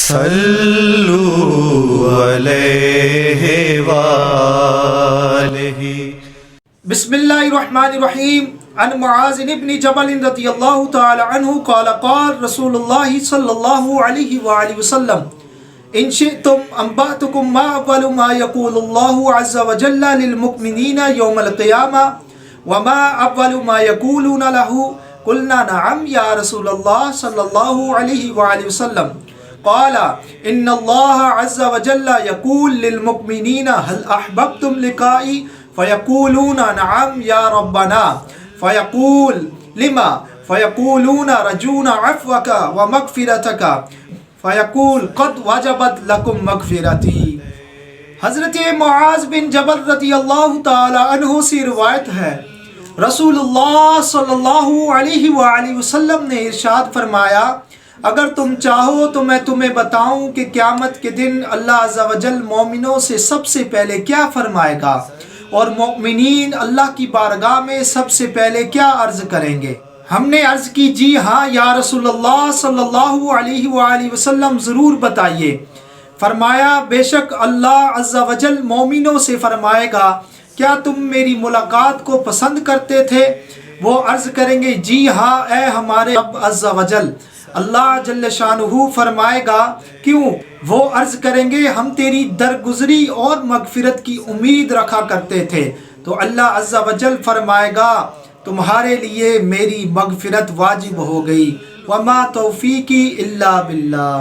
صلوا علیہ وآلہ۔ بسم اللہ الرحمن الرحیم۔ عن معاذ بن جبل رضی اللہ تعالی عنہ قال قال رسول اللہ صلی اللہ علیہ وآلہ وسلم ان شئتم انبأتکم ما اول ما یقول اللہ عز وجل للمؤمنین یوم القیامہ وما اول ما یقولون له قلنا نعم یا رسول اللہ صلی اللہ علیہ وآلہ وسلم قال ان اللہ عز وجل یقول للمؤمنین هل احببتم لقائی فیقولون نعم یا ربنا فیقول لما فیقولون رجون عفوک ومغفرتک فیقول قد وجبت لکم مغفرتی۔ حضرت معاذ بن جبل رضی اللہ تعالی عنہ سے روایت ہے، رسول اللہ صلی اللہ علیہ وآلہ وسلم نے ارشاد فرمایا، اگر تم چاہو تو میں تمہیں بتاؤں کہ قیامت کے دن اللہ عز و جل مومنوں سے سب سے پہلے کیا فرمائے گا اور مومنین اللہ کی بارگاہ میں سب سے پہلے کیا عرض کریں گے۔ ہم نے عرض کی جی ہاں یا رسول اللہ صلی اللہ علیہ وآلہ وسلم ضرور بتائیے۔ فرمایا بے شک اللہ عز و جل مومنوں سے فرمائے گا کیا تم میری ملاقات کو پسند کرتے تھے؟ وہ عرض کریں گے جی ہاں اے ہمارے رب عز و جل۔ اللہ جل شانہ فرمائے گا کیوں؟ وہ عرض کریں گے ہم تیری درگزری اور مغفرت کی امید رکھا کرتے تھے۔ تو اللہ عز و جل فرمائے گا تمہارے لیے میری مغفرت واجب ہو گئی، وما توفیقی الا باللہ۔